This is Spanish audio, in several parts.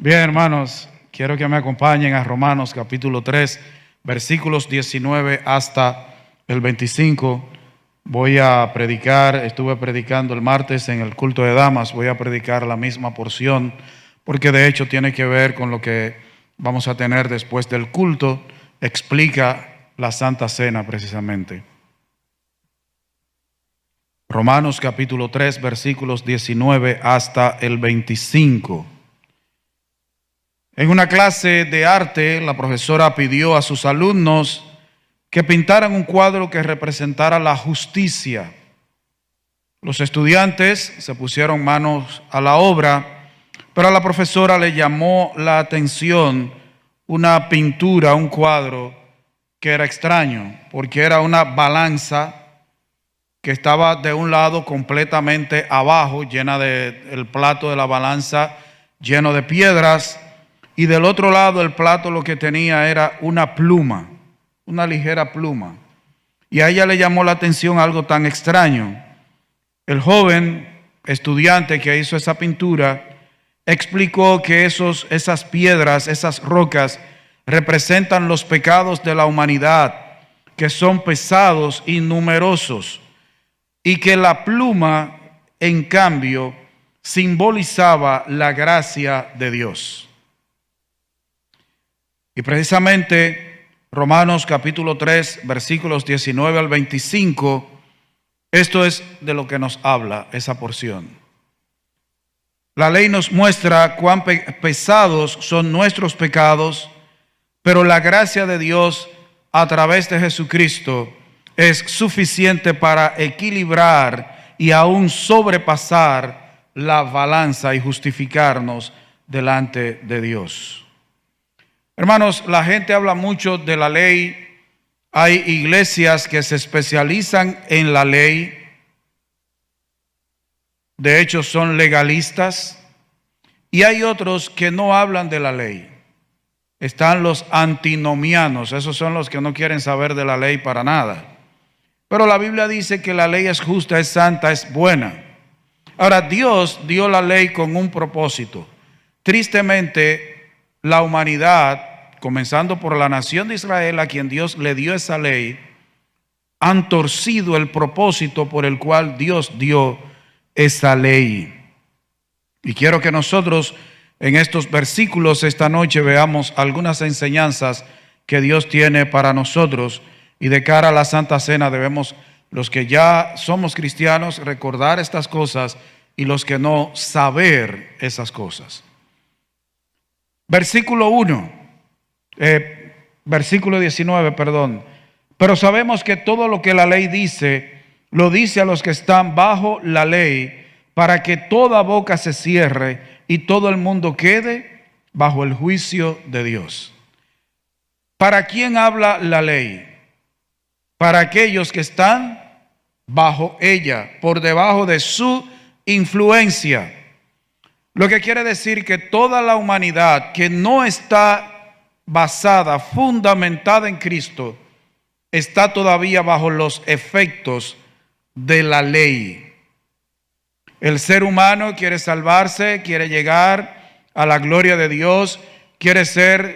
Bien, hermanos, quiero que me acompañen a Romanos capítulo 3, versículos 19 hasta el 25. Voy a predicar, estuve predicando el martes en el culto de damas, voy a predicar la misma porción, porque de hecho tiene que ver con lo que vamos a tener después del culto, explica la Santa Cena precisamente. Romanos capítulo 3, versículos 19 hasta el 25. En una clase de arte, la profesora pidió a sus alumnos que pintaran un cuadro que representara la justicia. Los estudiantes se pusieron manos a la obra, pero a la profesora le llamó la atención una pintura, un cuadro que era extraño, porque era una balanza que estaba de un lado completamente abajo, llena de el plato de la balanza lleno de piedras, y del otro lado el plato lo que tenía era una pluma, una ligera pluma. Y a ella le llamó la atención algo tan extraño. El joven estudiante que hizo esa pintura explicó que esas piedras, esas rocas, representan los pecados de la humanidad, que son pesados y numerosos, y que la pluma, en cambio, simbolizaba la gracia de Dios. Y precisamente Romanos capítulo 3, versículos 19 al 25, esto es de lo que nos habla esa porción. La ley nos muestra cuán pesados son nuestros pecados, pero la gracia de Dios a través de Jesucristo es suficiente para equilibrar y aún sobrepasar la balanza y justificarnos delante de Dios. Hermanos, la gente habla mucho de la ley. Hay iglesias que se especializan en la ley. De hecho, son legalistas. Y hay otros que no hablan de la ley. Están los antinomianos. Esos son los que no quieren saber de la ley para nada. Pero la Biblia dice que la ley es justa, es santa, es buena. Ahora, Dios dio la ley con un propósito. Tristemente, la humanidad, comenzando por la nación de Israel, a quien Dios le dio esa ley, han torcido el propósito por el cual Dios dio esa ley. Y quiero que nosotros en estos versículos esta noche veamos algunas enseñanzas que Dios tiene para nosotros, y de cara a la Santa Cena debemos, los que ya somos cristianos, recordar estas cosas, y los que no, saber esas cosas. Versículo 19, perdón. Pero sabemos que todo lo que la ley dice, lo dice a los que están bajo la ley, para que toda boca se cierre y todo el mundo quede bajo el juicio de Dios. ¿Para quién habla la ley? Para aquellos que están bajo ella, por debajo de su influencia. Lo que quiere decir que toda la humanidad que no está basada, fundamentada en Cristo, está todavía bajo los efectos de la ley. El ser humano quiere salvarse, quiere llegar a la gloria de Dios, quiere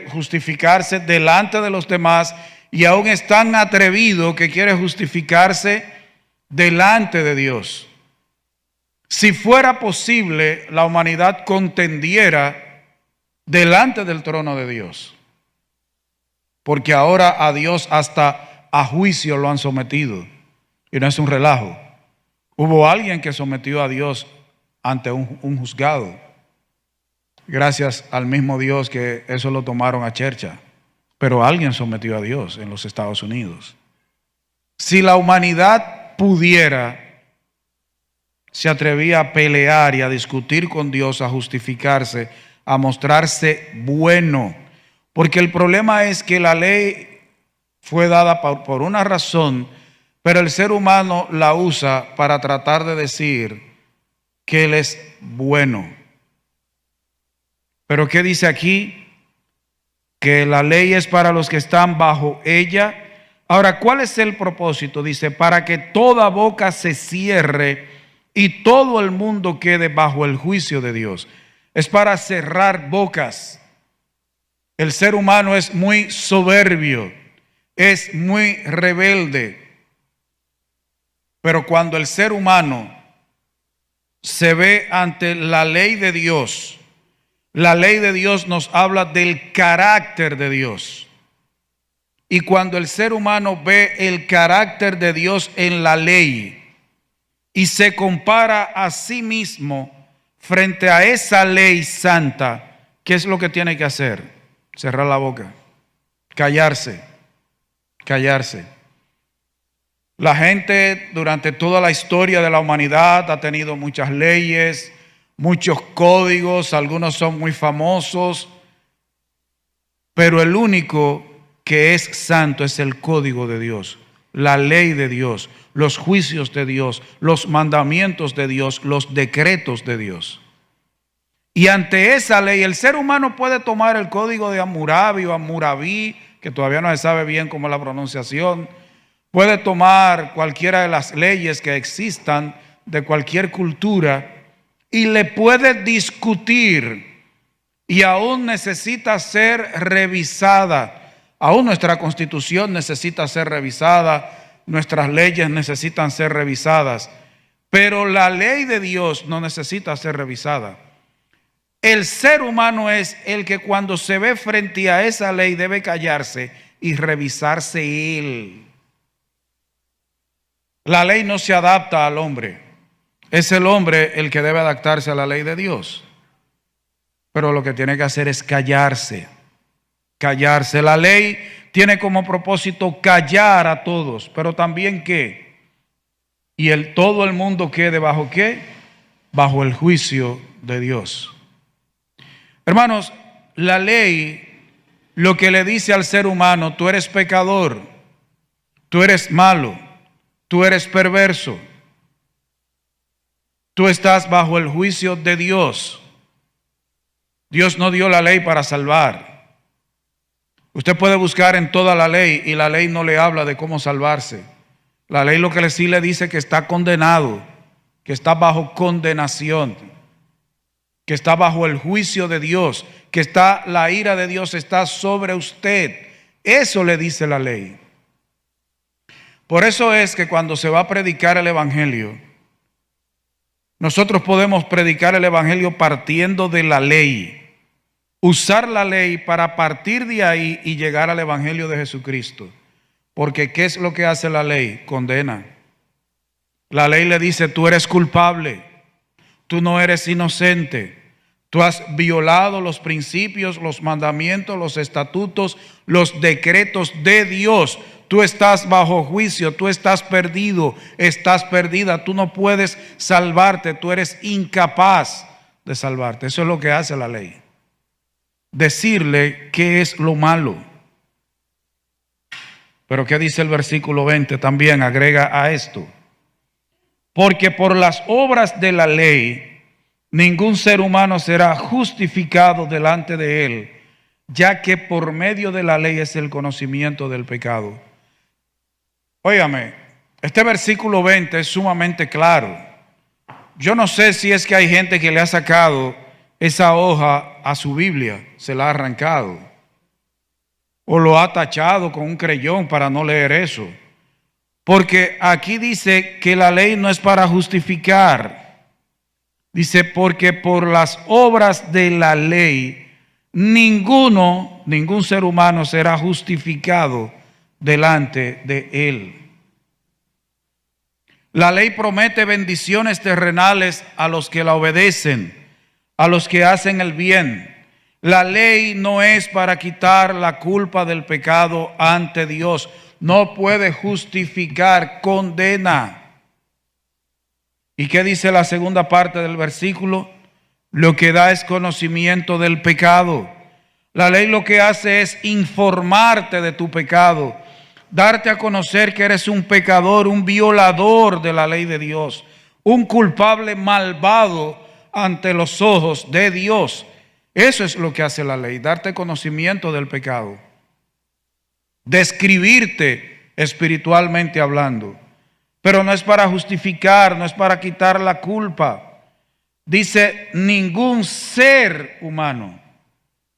justificarse delante de los demás, y aún es tan atrevido que quiere justificarse delante de Dios. Si fuera posible, la humanidad contendiera delante del trono de Dios, porque ahora a Dios hasta a juicio lo han sometido, y no es un relajo. Hubo alguien que sometió a Dios ante un juzgado, gracias al mismo Dios que eso lo tomaron a chercha, pero alguien sometió a Dios en los Estados Unidos. Si la humanidad pudiera, se atrevía a pelear y a discutir con Dios, a justificarse, a mostrarse bueno. Porque el problema es que la ley fue dada por una razón, pero el ser humano la usa para tratar de decir que Él es bueno. Pero ¿qué dice aquí? Que la ley es para los que están bajo ella. Ahora, ¿cuál es el propósito? Dice, para que toda boca se cierre y todo el mundo quede bajo el juicio de Dios. es para cerrar bocas. El ser humano es muy soberbio, es muy rebelde. Pero cuando el ser humano se ve ante la ley de Dios, la ley de Dios nos habla del carácter de Dios. Y cuando el ser humano ve el carácter de Dios en la ley y se compara a sí mismo frente a esa ley santa, ¿qué es lo que tiene que hacer? Cerrar la boca, callarse, callarse. La gente durante toda la historia de la humanidad ha tenido muchas leyes, muchos códigos, algunos son muy famosos, pero el único que es santo es el código de Dios, la ley de Dios, los juicios de Dios, los mandamientos de Dios, los decretos de Dios. Y ante esa ley el ser humano puede tomar el código de Hammurabi o Hammurabi, que todavía no se sabe bien cómo es la pronunciación, puede tomar cualquiera de las leyes que existan de cualquier cultura y le puede discutir, y aún necesita ser revisada. Aún nuestra constitución necesita ser revisada, nuestras leyes necesitan ser revisadas, pero la ley de Dios no necesita ser revisada. El ser humano es el que cuando se ve frente a esa ley debe callarse y revisarse él. La ley no se adapta al hombre, es el hombre el que debe adaptarse a la ley de Dios. Pero lo que tiene que hacer es callarse, callarse. La ley tiene como propósito callar a todos, pero también ¿qué? Y todo el mundo quede bajo ¿qué? Bajo el juicio de Dios. Hermanos, la ley lo que le dice al ser humano: tú eres pecador, tú eres malo, tú eres perverso, tú estás bajo el juicio de Dios. Dios no dio la ley para salvar. Usted puede buscar en toda la ley y la ley no le habla de cómo salvarse. La ley lo que sí le dice que está condenado, que está bajo condenación, que está bajo el juicio de Dios, que la ira de Dios está sobre usted. Eso le dice la ley. Por eso es que cuando se va a predicar el evangelio, nosotros podemos predicar el evangelio partiendo de la ley, usar la ley para partir de ahí y llegar al evangelio de Jesucristo. Porque ¿qué es lo que hace la ley? Condena. La ley le dice: tú eres culpable, tú no eres inocente, tú has violado los principios, los mandamientos, los estatutos, los decretos de Dios. Tú estás bajo juicio, tú estás perdido, estás perdida, tú no puedes salvarte, tú eres incapaz de salvarte. Eso es lo que hace la ley. Decirle qué es lo malo. Pero ¿qué dice el versículo 20? También agrega a esto: porque por las obras de la ley ningún ser humano será justificado delante de él, ya que por medio de la ley es el conocimiento del pecado. Óigame, este versículo 20 es sumamente claro. Yo no sé si es que hay gente que le ha sacado esa hoja a su Biblia, se la ha arrancado, o lo ha tachado con un creyón para no leer eso. Porque aquí dice que la ley no es para justificar. Dice: porque por las obras de la ley ningún ser humano será justificado delante de él. La ley promete bendiciones terrenales a los que la obedecen, a los que hacen el bien. La ley no es para quitar la culpa del pecado ante Dios. No puede justificar, condena. ¿Y qué dice la segunda parte del versículo? Lo que da es conocimiento del pecado. La ley lo que hace es informarte de tu pecado, darte a conocer que eres un pecador, un violador de la ley de Dios, un culpable malvado ante los ojos de Dios. Eso es lo que hace la ley, darte conocimiento del pecado, describirte espiritualmente hablando. Pero no es para justificar, no es para quitar la culpa. Dice, ningún ser humano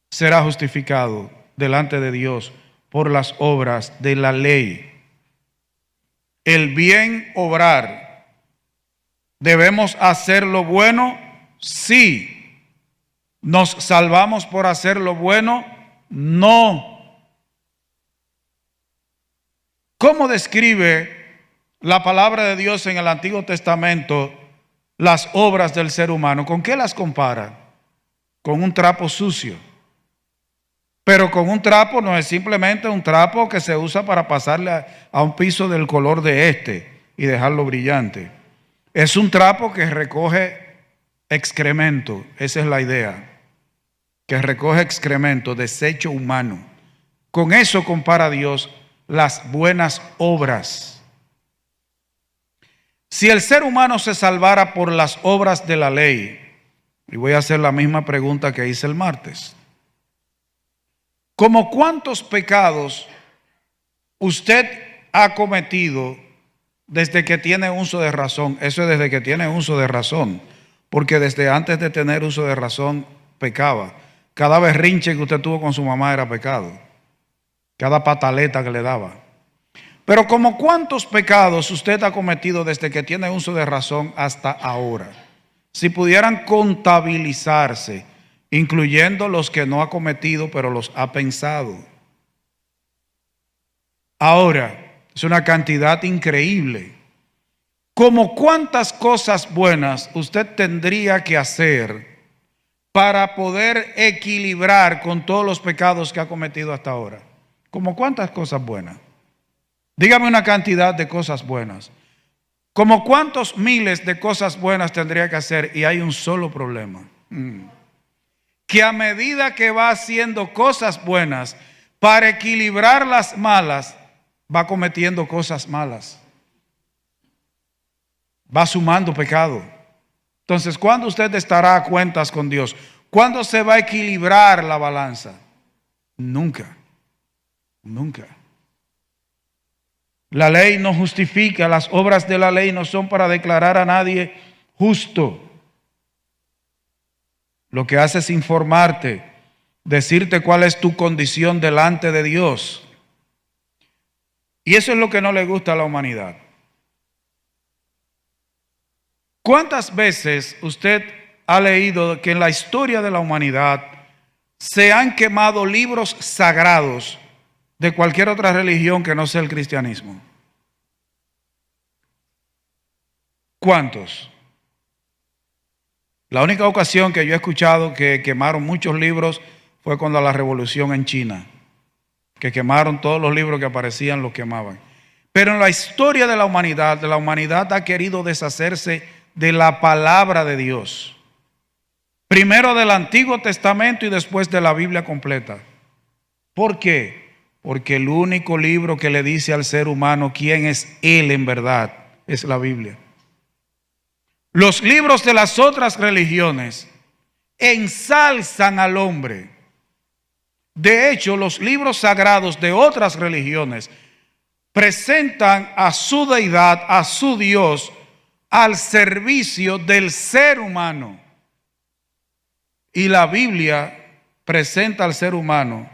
será justificado delante de Dios por las obras de la ley. El bien obrar. ¿Debemos hacer lo bueno? Sí. ¿Nos salvamos por hacer lo bueno? No. ¿Cómo describe la palabra de Dios en el Antiguo Testamento las obras del ser humano? ¿Con qué las compara? Con un trapo sucio. Pero con un trapo no es simplemente un trapo que se usa para pasarle a un piso del color de este y dejarlo brillante. Es un trapo que recoge excremento, esa es la idea, que recoge excremento, desecho humano. Con eso compara Dios las buenas obras. Si el ser humano se salvara por las obras de la ley, y voy a hacer la misma pregunta que hice el martes, ¿cómo cuántos pecados usted ha cometido desde que tiene uso de razón? Eso es desde que tiene uso de razón, porque desde antes de tener uso de razón pecaba. Cada berrinche que usted tuvo con su mamá era pecado, cada pataleta que le daba. Pero ¿como cuántos pecados usted ha cometido desde que tiene uso de razón hasta ahora? Si pudieran contabilizarse, incluyendo los que no ha cometido, pero los ha pensado. Ahora, es una cantidad increíble. ¿Cómo cuántas cosas buenas usted tendría que hacer para poder equilibrar con todos los pecados que ha cometido hasta ahora? ¿Cómo cuántas cosas buenas? Dígame una cantidad de cosas buenas. ¿Cómo cuántos miles de cosas buenas tendría que hacer? Y hay un solo problema. Que a medida que va haciendo cosas buenas, para equilibrar las malas, va cometiendo cosas malas. Va sumando pecado. Entonces, ¿cuándo usted estará a cuentas con Dios? ¿Cuándo se va a equilibrar la balanza? Nunca. Nunca. La ley no justifica, las obras de la ley no son para declarar a nadie justo. Lo que hace es informarte, decirte cuál es tu condición delante de Dios. Y eso es lo que no le gusta a la humanidad. ¿Cuántas veces usted ha leído que en la historia de la humanidad se han quemado libros sagrados de cualquier otra religión que no sea el cristianismo? ¿Cuántos? La única ocasión que yo he escuchado que quemaron muchos libros fue cuando la revolución en China, que quemaron todos los libros que aparecían, los quemaban. Pero en la historia de la humanidad ha querido deshacerse de la palabra de Dios. Primero del Antiguo Testamento y después de la Biblia completa. ¿Por qué? Porque el único libro que le dice al ser humano quién es él en verdad es la Biblia. Los libros de las otras religiones ensalzan al hombre. De hecho, los libros sagrados de otras religiones presentan a su deidad, a su Dios, al servicio del ser humano. Y la Biblia presenta al ser humano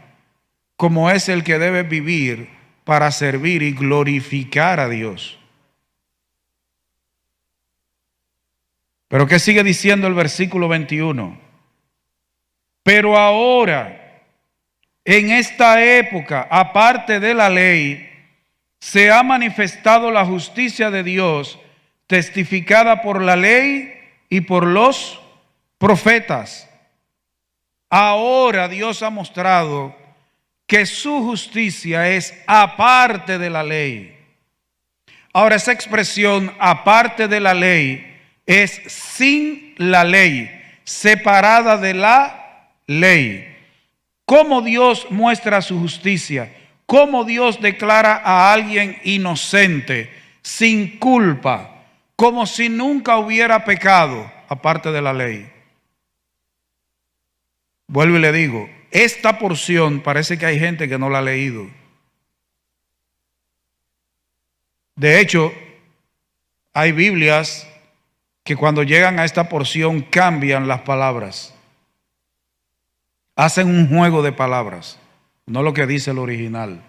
como es el que debe vivir para servir y glorificar a Dios. Pero ¿qué sigue diciendo el versículo 21? Pero ahora, en esta época, aparte de la ley, se ha manifestado la justicia de Dios, testificada por la ley y por los profetas. Ahora Dios ha mostrado que su justicia es aparte de la ley. Ahora esa expresión aparte de la ley es sin la ley, separada de la ley. ¿Cómo Dios muestra su justicia? ¿Cómo Dios declara a alguien inocente, sin culpa, como si nunca hubiera pecado, aparte de la ley? Vuelvo y le digo, esta porción parece que hay gente que no la ha leído. De hecho, hay Biblias que cuando llegan a esta porción cambian las palabras. Hacen un juego de palabras, no lo que dice el original.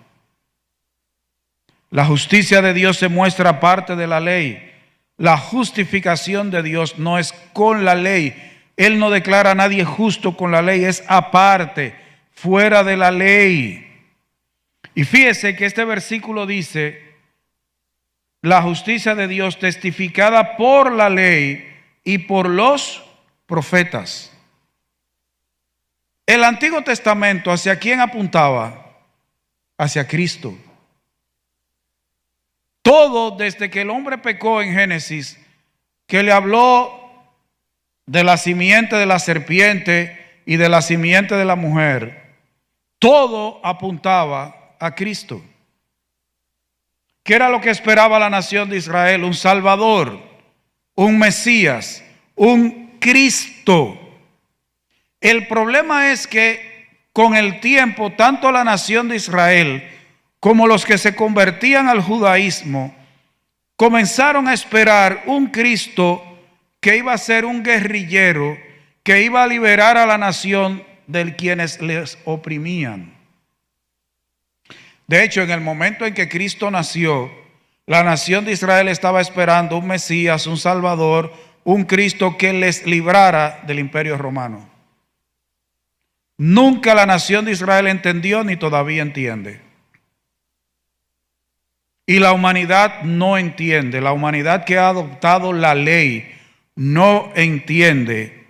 La justicia de Dios se muestra aparte de la ley. La justificación de Dios no es con la ley. Él no declara a nadie justo con la ley, es aparte, fuera de la ley. Y fíjese que este versículo dice, la justicia de Dios testificada por la ley y por los profetas. El Antiguo Testamento, ¿hacia quién apuntaba? Hacia Cristo. Todo desde que el hombre pecó en Génesis, que le habló de la simiente de la serpiente y de la simiente de la mujer, todo apuntaba a Cristo. ¿Qué era lo que esperaba la nación de Israel? Un Salvador, un Mesías, un Cristo. El problema es que con el tiempo, tanto la nación de Israel como los que se convertían al judaísmo, comenzaron a esperar un Cristo que iba a ser un guerrillero, que iba a liberar a la nación de quienes les oprimían. De hecho, en el momento en que Cristo nació, la nación de Israel estaba esperando un Mesías, un Salvador, un Cristo que les librara del imperio romano. Nunca la nación de Israel entendió ni todavía entiende. Y la humanidad no entiende. La humanidad que ha adoptado la ley no entiende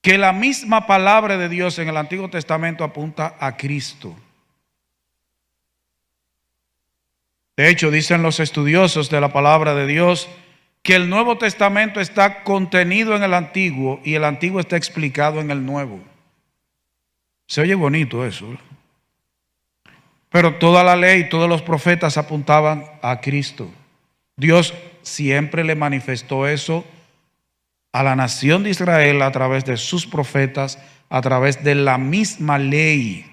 que la misma palabra de Dios en el Antiguo Testamento apunta a Cristo. De hecho, dicen los estudiosos de la palabra de Dios que el Nuevo Testamento está contenido en el Antiguo y el Antiguo está explicado en el Nuevo. Se oye bonito eso, ¿eh? Pero toda la ley, todos los profetas apuntaban a Cristo. Dios siempre le manifestó eso a la nación de Israel a través de sus profetas, a través de la misma ley.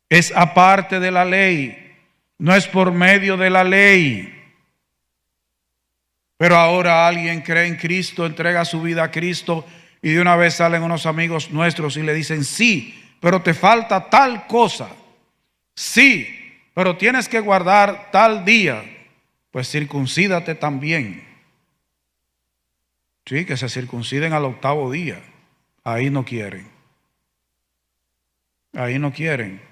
Es aparte de la ley, no es por medio de la ley. Pero ahora alguien cree en Cristo, entrega su vida a Cristo y de una vez salen unos amigos nuestros y le dicen, sí, pero te falta tal cosa. Sí, pero tienes que guardar tal día. Pues circuncídate también. Sí, que se circunciden al 8º día. Ahí no quieren. Ahí no quieren.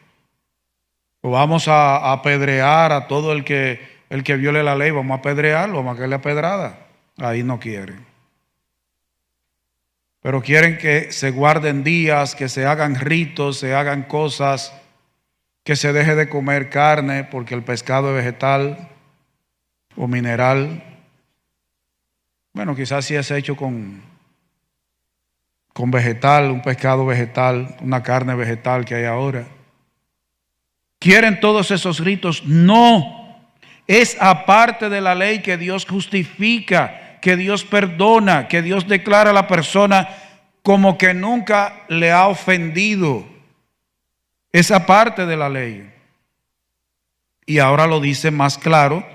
O vamos a apedrear a todo el que viole la ley. Vamos a apedrearlo, vamos a caerle a pedrada. Ahí no quieren. Pero quieren que se guarden días, que se hagan ritos, se hagan cosas, que se deje de comer carne porque el pescado es vegetal o mineral. Bueno, quizás sí es hecho con vegetal, un pescado vegetal, una carne vegetal que hay ahora. ¿Quieren todos esos ritos? No. Es aparte de la ley que Dios justifica, que Dios perdona, que Dios declara a la persona como que nunca le ha ofendido. Esa parte de la ley. Y ahora lo dice más claro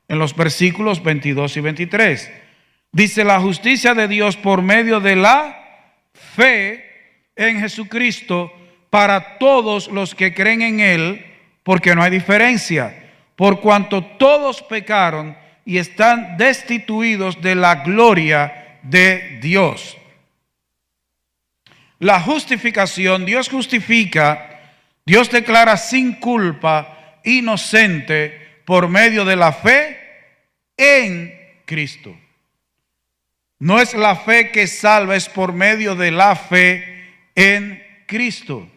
en los versículos 22 y 23. Dice la justicia de Dios por medio de la fe en Jesucristo para todos los que creen en Él, porque no hay diferencia, por cuanto todos pecaron y están destituidos de la gloria de Dios. La justificación, Dios justifica, Dios declara sin culpa, inocente, por medio de la fe en Cristo. No es la fe que salva, es por medio de la fe en Cristo.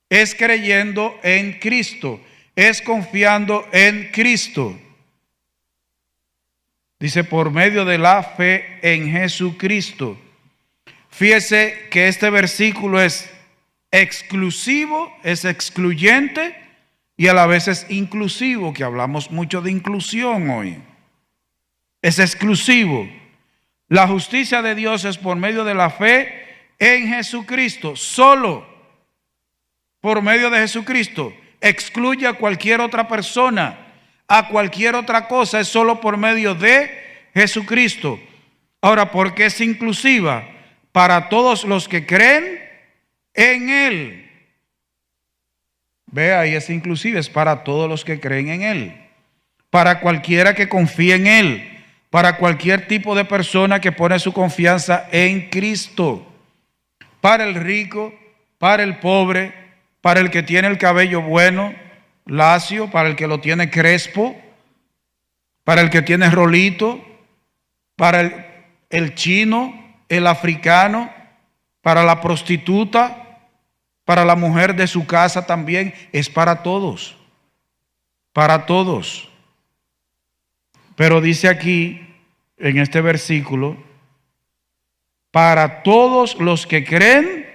Es creyendo en Cristo, es confiando en Cristo. Dice por medio de la fe en Jesucristo. Fíjese que este versículo es exclusivo, es excluyente y a la vez es inclusivo, que hablamos mucho de inclusión hoy. Es exclusivo. La justicia de Dios es por medio de la fe en Jesucristo, solo por medio de Jesucristo. Excluye a cualquier otra persona, a cualquier otra cosa, es solo por medio de Jesucristo. Ahora, ¿por qué es inclusiva? Para todos los que creen en Él. Ve, ahí es inclusiva, es para todos los que creen en Él. Para cualquiera que confíe en Él. Para cualquier tipo de persona que pone su confianza en Cristo. Para el rico, para el pobre, para el que tiene el cabello bueno, lacio, para el que lo tiene crespo, para el que tiene rolito, para el chino, el africano, para la prostituta, para la mujer de su casa también, es para todos, para todos. Pero dice aquí, en este versículo, para todos los que creen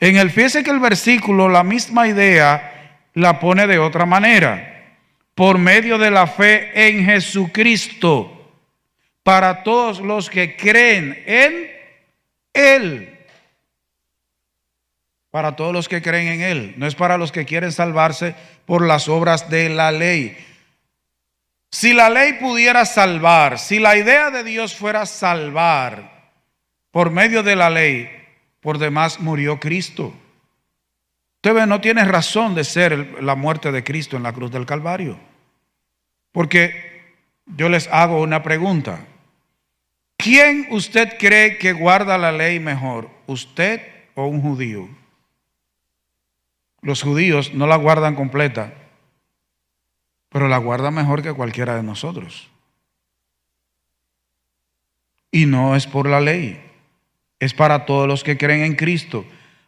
en Él. Fíjese que el versículo, la misma idea, la pone de otra manera. Por medio de la fe en Jesucristo. Para todos los que creen en Él. Para todos los que creen en Él. No es para los que quieren salvarse por las obras de la ley. Si la ley pudiera salvar, si la idea de Dios fuera salvar por medio de la ley, por demás murió Cristo. Usted no tiene razón de ser la muerte de Cristo en la cruz del Calvario. Porque yo les hago una pregunta. ¿Quién usted cree que guarda la ley mejor? ¿Usted o un judío? Los judíos no la guardan completa, pero la guardan mejor que cualquiera de nosotros. Y no es por la ley, es para todos los que creen en Cristo.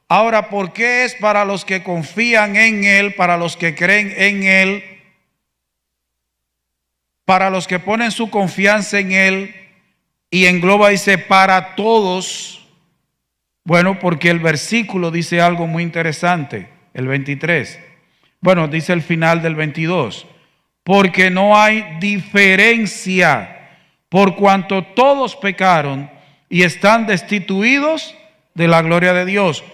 Ahora, ¿por qué es para los que confían en Él, para los que creen en Él, para los que ponen su confianza en Él? Y engloba, dice, para todos. Bueno, porque el versículo dice algo muy interesante, el 23. Bueno, dice el final del 22. Porque no hay diferencia, por cuanto todos pecaron y están destituidos de la gloria de Dios.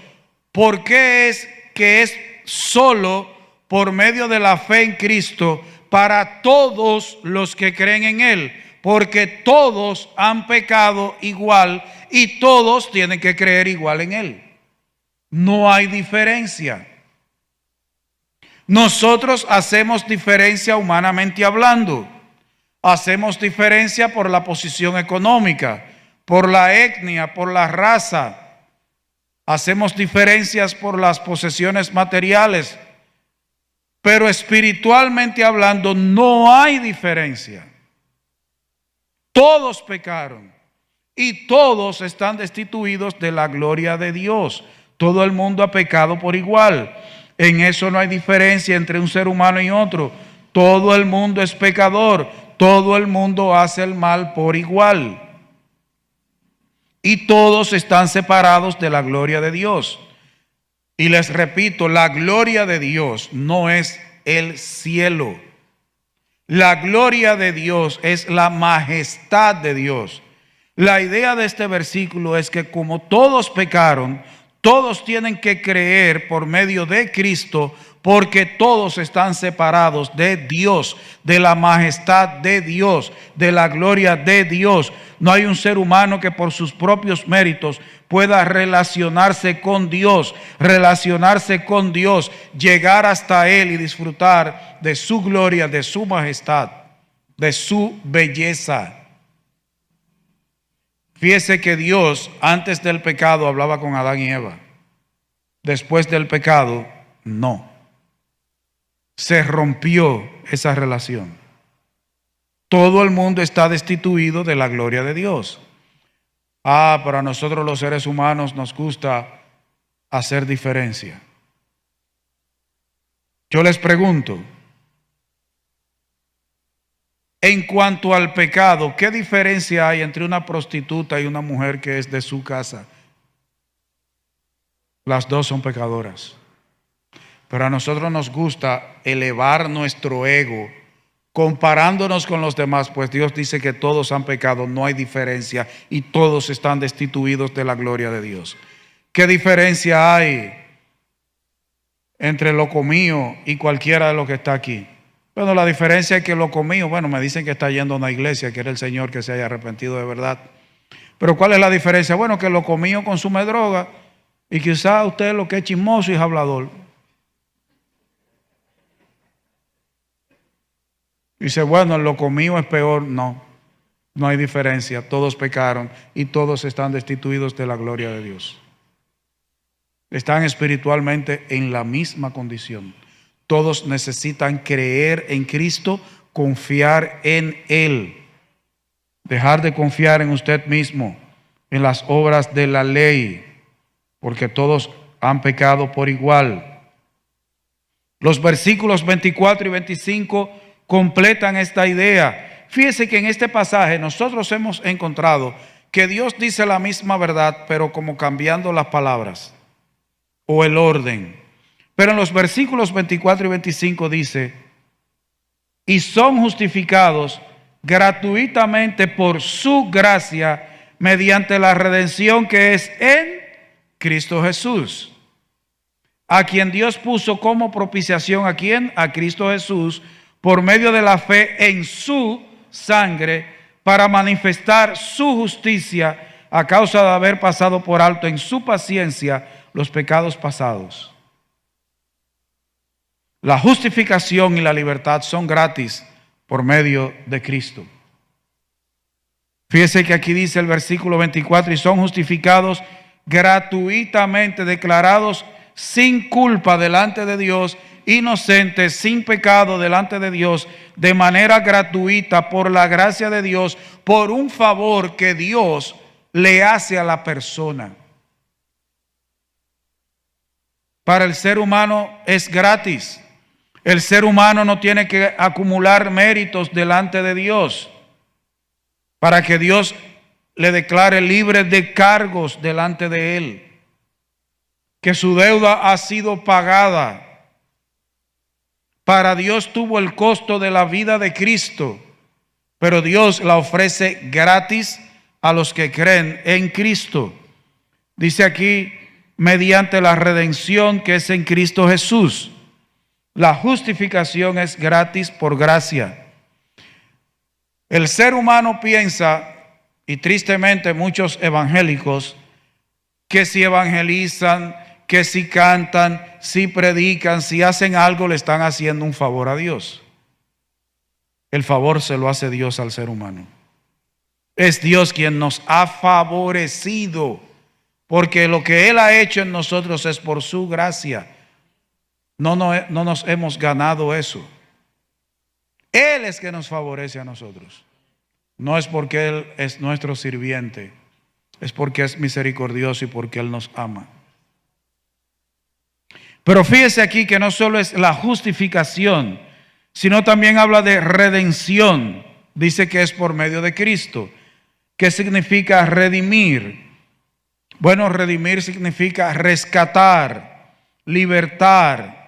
¿Por qué es que es solo por medio de la fe en Cristo para todos los que creen en Él? Porque todos han pecado igual y todos tienen que creer igual en Él. No hay diferencia. Nosotros hacemos diferencia humanamente hablando. Hacemos diferencia por la posición económica, por la etnia, por la raza. Hacemos diferencias por las posesiones materiales. Pero espiritualmente hablando no hay diferencia. Todos pecaron y todos están destituidos de la gloria de Dios. Todo el mundo ha pecado por igual. En eso no hay diferencia entre un ser humano y otro. Todo el mundo es pecador. Todo el mundo hace el mal por igual. Y todos están separados de la gloria de Dios. Y les repito, la gloria de Dios no es el cielo. La gloria de Dios es la majestad de Dios. La idea de este versículo es que como todos pecaron, todos tienen que creer por medio de Cristo, porque todos están separados de Dios, de la majestad de Dios, de la gloria de Dios. No hay un ser humano que por sus propios méritos pueda relacionarse con Dios, llegar hasta Él y disfrutar de su gloria, de su majestad, de su belleza. Fíjese que Dios antes del pecado hablaba con Adán y Eva. Después del pecado, no. Se rompió esa relación. Todo el mundo está destituido de la gloria de Dios. Pero a nosotros los seres humanos nos gusta hacer diferencia. Yo les pregunto, en cuanto al pecado, ¿qué diferencia hay entre una prostituta y una mujer que es de su casa? Las dos son pecadoras. Pero a nosotros nos gusta elevar nuestro ego comparándonos con los demás, pues Dios dice que todos han pecado, no hay diferencia y todos están destituidos de la gloria de Dios. ¿Qué diferencia hay entre lo mío y cualquiera de los que está aquí? Bueno, la diferencia es que lo comido, bueno, me dicen que está yendo a una iglesia, que era el Señor que se haya arrepentido de verdad. Pero ¿cuál es la diferencia? Bueno, que lo comido consume droga y quizá usted lo que es chismoso y es hablador. Dice, bueno, lo comido es peor. No, no hay diferencia. Todos pecaron y todos están destituidos de la gloria de Dios. Están espiritualmente en la misma condición. Todos necesitan creer en Cristo, confiar en Él. Dejar de confiar en usted mismo, en las obras de la ley, porque todos han pecado por igual. Los versículos 24 y 25 completan esta idea. Fíjese que en este pasaje nosotros hemos encontrado que Dios dice la misma verdad, pero como cambiando las palabras o el orden. Pero en los versículos 24 y 25 dice, y son justificados gratuitamente por su gracia mediante la redención que es en Cristo Jesús, a quien Dios puso como propiciación. ¿A quién? A Cristo Jesús, por medio de la fe en su sangre, para manifestar su justicia a causa de haber pasado por alto en su paciencia los pecados pasados. La justificación y la libertad son gratis por medio de Cristo. Fíjese que aquí dice el versículo 24, y son justificados gratuitamente, declarados sin culpa delante de Dios, inocentes, sin pecado delante de Dios, de manera gratuita, por la gracia de Dios, por un favor que Dios le hace a la persona. Para el ser humano es gratis. El ser humano no tiene que acumular méritos delante de Dios para que Dios le declare libre de cargos delante de Él, que su deuda ha sido pagada. Para Dios tuvo el costo de la vida de Cristo, pero Dios la ofrece gratis a los que creen en Cristo. Dice aquí, mediante la redención que es en Cristo Jesús. La justificación es gratis por gracia. El ser humano piensa, y tristemente muchos evangélicos, que si evangelizan, que si cantan, si predican, si hacen algo, le están haciendo un favor a Dios. El favor se lo hace Dios al ser humano. Es Dios quien nos ha favorecido, porque lo que Él ha hecho en nosotros es por su gracia. No nos hemos ganado eso. Él es que nos favorece a nosotros. No es porque Él es nuestro sirviente, es porque es misericordioso y porque Él nos ama. Pero fíjese aquí que no solo es la justificación, sino también habla de redención. Dice que es por medio de Cristo. ¿Qué significa redimir? Bueno, redimir significa rescatar, libertar,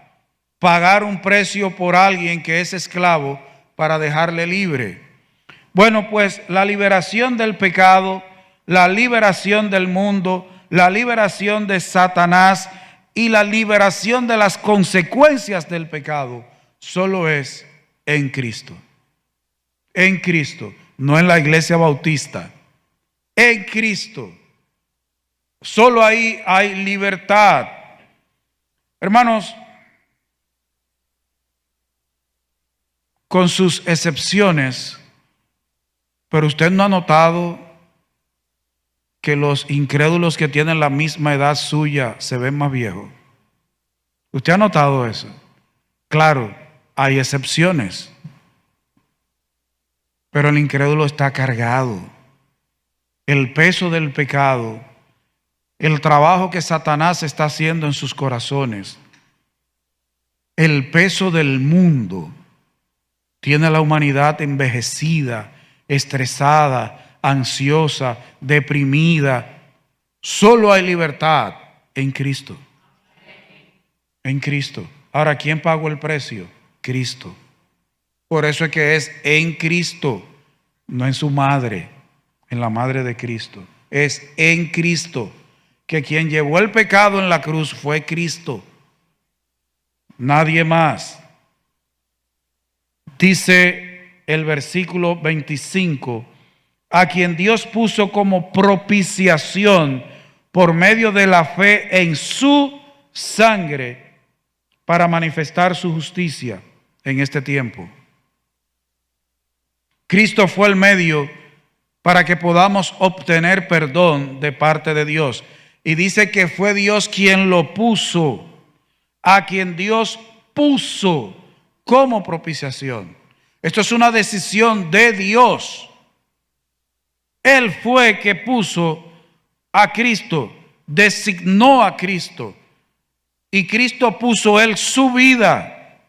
pagar un precio por alguien que es esclavo para dejarle libre. Bueno, pues la liberación del pecado, la liberación del mundo, la liberación de Satanás y la liberación de las consecuencias del pecado solo es en Cristo. En Cristo, no en la iglesia bautista. En Cristo. Solo ahí hay libertad. Hermanos, con sus excepciones, pero usted no ha notado que los incrédulos que tienen la misma edad suya se ven más viejos. ¿Usted ha notado eso? Claro, hay excepciones, pero el incrédulo está cargado. El peso del pecado, el trabajo que Satanás está haciendo en sus corazones, el peso del mundo, tiene a la humanidad envejecida, estresada, ansiosa, deprimida. Solo hay libertad en Cristo. En Cristo. Ahora, ¿quién pagó el precio? Cristo. Por eso es que es en Cristo, no en su madre, en la madre de Cristo. Es en Cristo, que quien llevó el pecado en la cruz fue Cristo. Nadie más. Dice el versículo 25, a quien Dios puso como propiciación por medio de la fe en su sangre para manifestar su justicia en este tiempo. Cristo fue el medio para que podamos obtener perdón de parte de Dios. Y dice que fue Dios quien lo puso, a quien Dios puso como propiciación. Esto es una decisión de Dios. Él fue que puso a Cristo, designó a Cristo, y Cristo puso él su vida.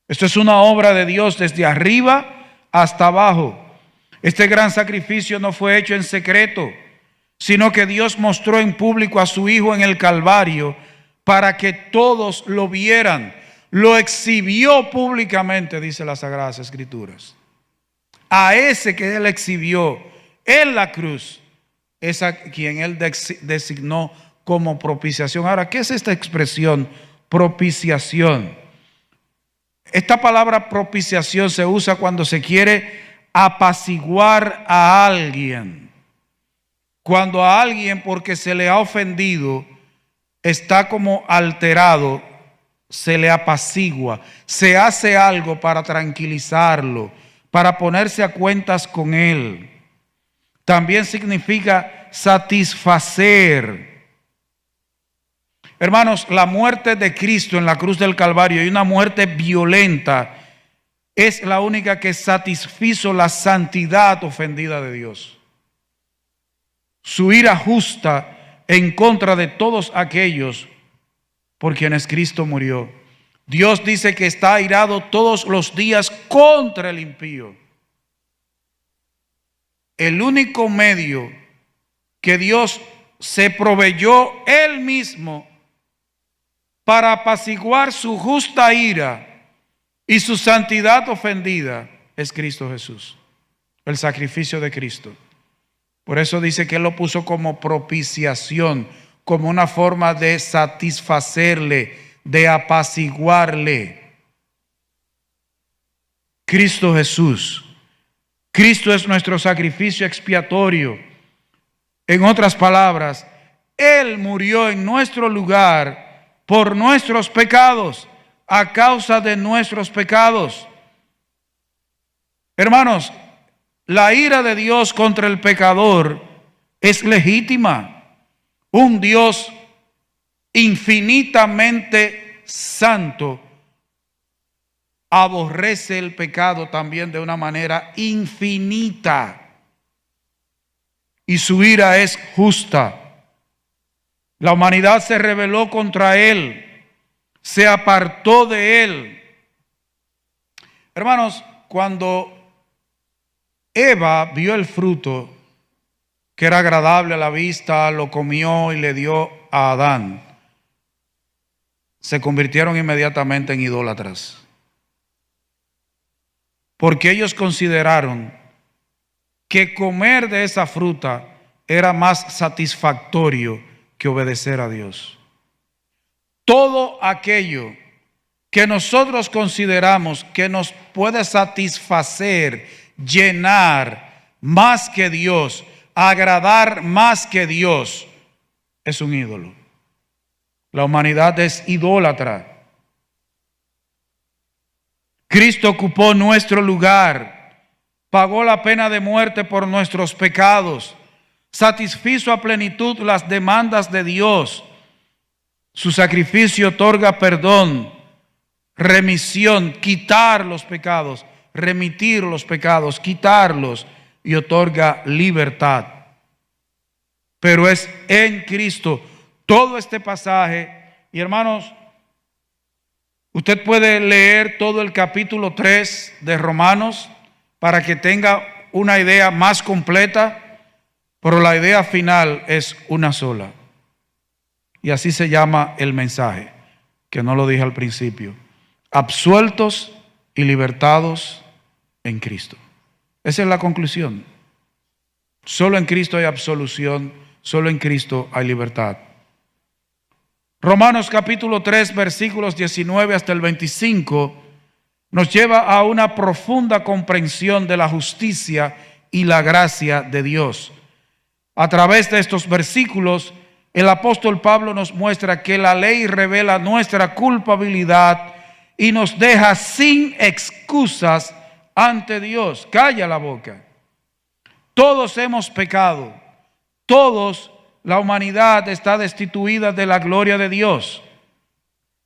Esto es una obra de Dios desde arriba hasta abajo. Este gran sacrificio no fue hecho en secreto, sino que Dios mostró en público a su Hijo en el Calvario para que todos lo vieran. Lo exhibió públicamente, dice las Sagradas Escrituras. A ese que él exhibió en la cruz es a quien él designó como propiciación. Ahora, ¿qué es esta expresión propiciación? Esta palabra propiciación se usa cuando se quiere apaciguar a alguien. Cuando a alguien, porque se le ha ofendido, está como alterado, se le apacigua, se hace algo para tranquilizarlo, para ponerse a cuentas con él. También significa satisfacer. Hermanos, la muerte de Cristo en la cruz del Calvario y una muerte violenta es la única que satisfizo la santidad ofendida de Dios. Su ira justa en contra de todos aquellos por quienes Cristo murió. Dios dice que está airado todos los días contra el impío. El único medio que Dios se proveyó él mismo para apaciguar su justa ira y su santidad ofendida es Cristo Jesús, el sacrificio de Cristo. Por eso dice que él lo puso como propiciación, como una forma de satisfacerle, de apaciguarle. Cristo Jesús. Cristo es nuestro sacrificio expiatorio. En otras palabras, él murió en nuestro lugar por nuestros pecados, a causa de nuestros pecados. Hermanos, la ira de Dios contra el pecador es legítima. Un Dios infinitamente santo aborrece el pecado también de una manera infinita. Y su ira es justa. La humanidad se rebeló contra él, se apartó de él. Hermanos, cuando Eva vio el fruto que era agradable a la vista, lo comió y le dio a Adán, se convirtieron inmediatamente en idólatras. Porque ellos consideraron que comer de esa fruta era más satisfactorio que obedecer a Dios. Todo aquello que nosotros consideramos que nos puede satisfacer, llenar más que Dios, agradar más que Dios, es un ídolo. La humanidad es idólatra. Cristo ocupó nuestro lugar, pagó la pena de muerte por nuestros pecados, satisfizo a plenitud las demandas de Dios. Su sacrificio otorga perdón, remisión, quitar los pecados, remitir los pecados, quitarlos, y otorga libertad. Pero es en Cristo. Todo este pasaje, y hermanos, usted puede leer todo el capítulo 3 de Romanos para que tenga una idea más completa, pero la idea final es una sola. Y así se llama el mensaje, que no lo dije al principio. Absueltos y libertados en Cristo. Esa es la conclusión. Solo en Cristo hay absolución, solo en Cristo hay libertad. Romanos capítulo 3, versículos 19 hasta el 25, nos lleva a una profunda comprensión de la justicia y la gracia de Dios. A través de estos versículos, el apóstol Pablo nos muestra que la ley revela nuestra culpabilidad y nos deja sin excusas ante Dios. Calla la boca. Todos hemos pecado. Todos, la humanidad está destituida de la gloria de Dios.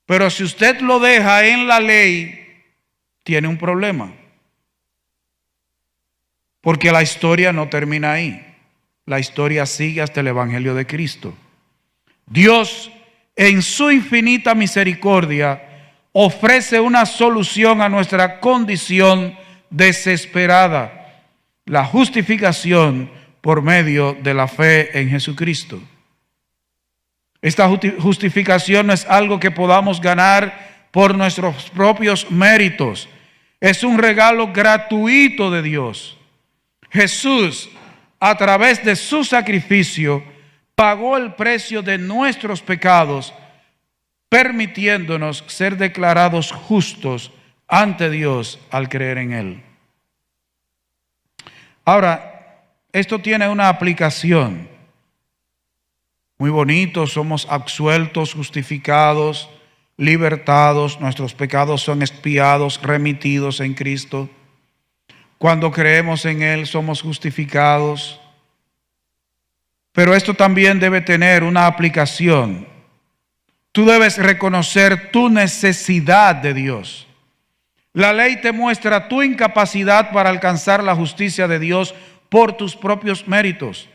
Pero si usted lo deja en la ley, tiene un problema. Porque la historia no termina ahí. La historia sigue hasta el Evangelio de Cristo. Dios, en su infinita misericordia, ofrece una solución a nuestra condición desesperada: la justificación por medio de la fe en Jesucristo. Esta justificación no es algo que podamos ganar por nuestros propios méritos. Es un regalo gratuito de Dios. Jesús, a través de su sacrificio, pagó el precio de nuestros pecados, permitiéndonos ser declarados justos ante Dios al creer en Él. Ahora, esto tiene una aplicación. Muy bonito, somos absueltos, justificados, libertados, nuestros pecados son expiados, remitidos en Cristo. Cuando creemos en Él somos justificados. Pero esto también debe tener una aplicación. Tú debes reconocer tu necesidad de Dios. La ley te muestra tu incapacidad para alcanzar la justicia de Dios por tus propios méritos.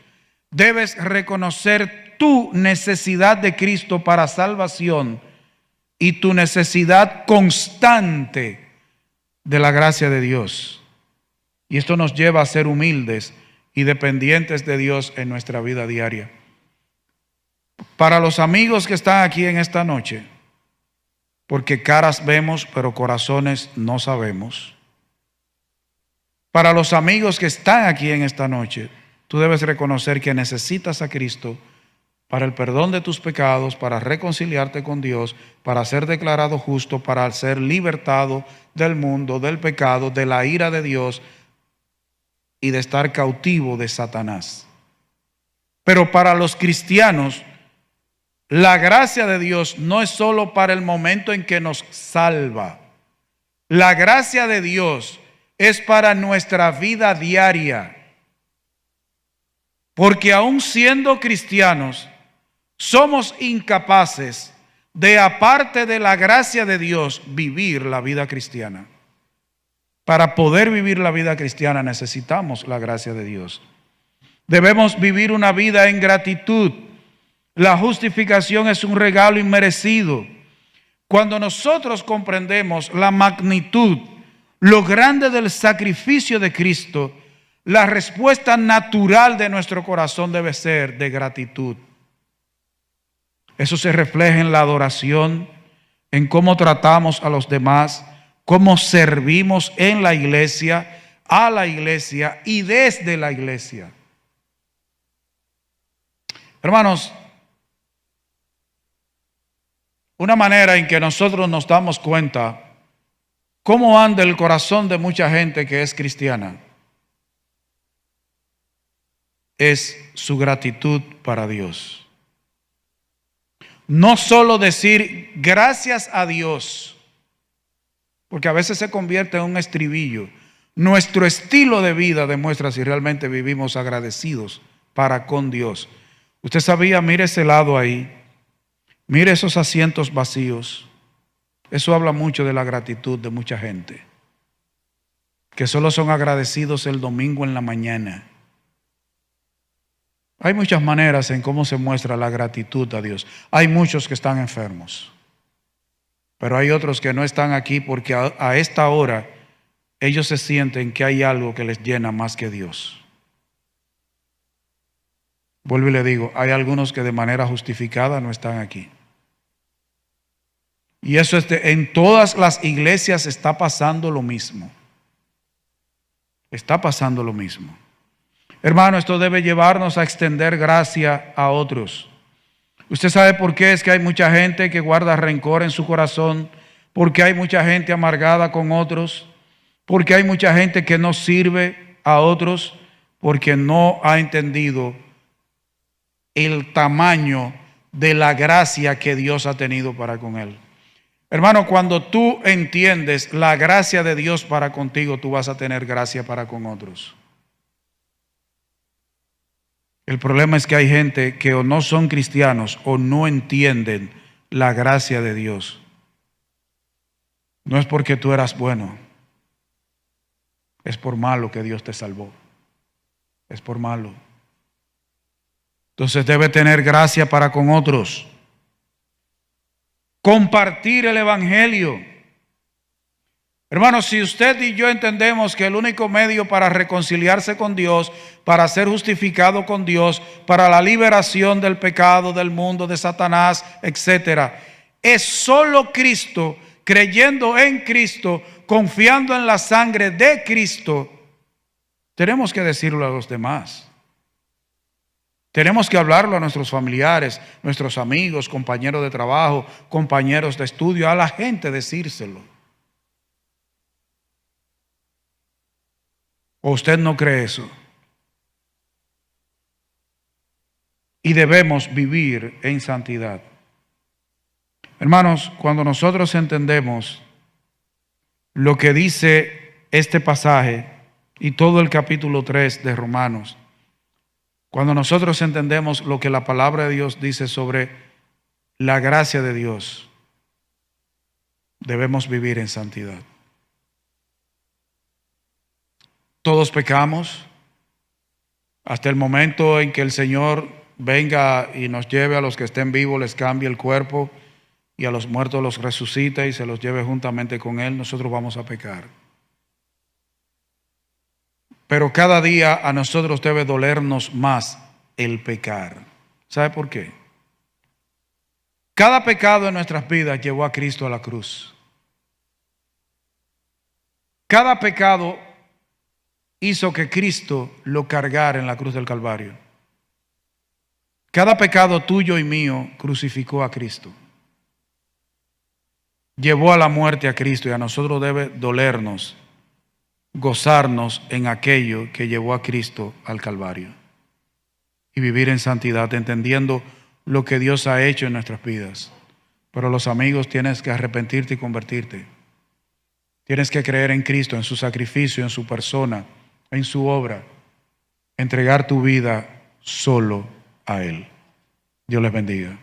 Debes reconocer tu necesidad de Cristo para salvación y tu necesidad constante de la gracia de Dios. Y esto nos lleva a ser humildes y dependientes de Dios en nuestra vida diaria. Para los amigos que están aquí en esta noche, porque caras vemos, pero corazones no sabemos. Para los amigos que están aquí en esta noche, tú debes reconocer que necesitas a Cristo para el perdón de tus pecados, para reconciliarte con Dios, para ser declarado justo, para ser libertado del mundo, del pecado, de la ira de Dios y de estar cautivo de Satanás. Pero para los cristianos, la gracia de Dios no es solo para el momento en que nos salva. La gracia de Dios es para nuestra vida diaria. Porque aun siendo cristianos, somos incapaces de, aparte de la gracia de Dios, vivir la vida cristiana. Para poder vivir la vida cristiana necesitamos la gracia de Dios. Debemos vivir una vida en gratitud. La justificación es un regalo inmerecido. Cuando nosotros comprendemos la magnitud, lo grande del sacrificio de Cristo, la respuesta natural de nuestro corazón debe ser de gratitud. Eso se refleja en la adoración, en cómo tratamos a los demás, cómo servimos en la iglesia, a la iglesia y desde la iglesia. Hermanos, una manera en que nosotros nos damos cuenta cómo anda el corazón de mucha gente que es cristiana es su gratitud para Dios. No solo decir gracias a Dios, porque a veces se convierte en un estribillo. Nuestro estilo de vida demuestra si realmente vivimos agradecidos para con Dios. Usted sabía, mire ese lado ahí, mire esos asientos vacíos. Eso habla mucho de la gratitud de mucha gente, que solo son agradecidos el domingo en la mañana. Hay muchas maneras en cómo se muestra la gratitud a Dios. Hay muchos que están enfermos, pero hay otros que no están aquí porque a esta hora ellos se sienten que hay algo que les llena más que Dios. Vuelvo y le digo, hay algunos que de manera justificada no están aquí. Y eso en todas las iglesias está pasando lo mismo. Está pasando lo mismo. Hermano, esto debe llevarnos a extender gracia a otros. Usted sabe por qué es que hay mucha gente que guarda rencor en su corazón, porque hay mucha gente amargada con otros, porque hay mucha gente que no sirve a otros, porque no ha entendido el tamaño de la gracia que Dios ha tenido para con él. Hermano, cuando tú entiendes la gracia de Dios para contigo, tú vas a tener gracia para con otros. El problema es que hay gente que o no son cristianos o no entienden la gracia de Dios. No es porque tú eras bueno, es por malo que Dios te salvó. Es por malo. Entonces debe tener gracia para con otros. Compartir el evangelio. Hermanos, si usted y yo entendemos que el único medio para reconciliarse con Dios, para ser justificado con Dios, para la liberación del pecado, del mundo, de Satanás, etcétera, es solo Cristo, creyendo en Cristo, confiando en la sangre de Cristo, tenemos que decirlo a los demás. Tenemos que hablarlo a nuestros familiares, nuestros amigos, compañeros de trabajo, compañeros de estudio, a la gente decírselo. ¿O usted no cree eso? Y debemos vivir en santidad. Hermanos, cuando nosotros entendemos lo que dice este pasaje y todo el capítulo 3 de Romanos, cuando nosotros entendemos lo que la palabra de Dios dice sobre la gracia de Dios, debemos vivir en santidad. Todos pecamos hasta el momento en que el Señor venga y nos lleve a los que estén vivos, les cambie el cuerpo, y a los muertos los resucite y se los lleve juntamente con Él. Nosotros vamos a pecar. Pero cada día a nosotros debe dolernos más el pecar. ¿Sabe por qué? Cada pecado en nuestras vidas llevó a Cristo a la cruz. Cada pecado hizo que Cristo lo cargara en la cruz del Calvario. Cada pecado tuyo y mío crucificó a Cristo. Llevó a la muerte a Cristo, y a nosotros debe dolernos, gozarnos en aquello que llevó a Cristo al Calvario y vivir en santidad, entendiendo lo que Dios ha hecho en nuestras vidas. Pero los amigos, tienes que arrepentirte y convertirte. Tienes que creer en Cristo, en su sacrificio, en su persona, en su obra. Entregar tu vida solo a Él. Dios les bendiga.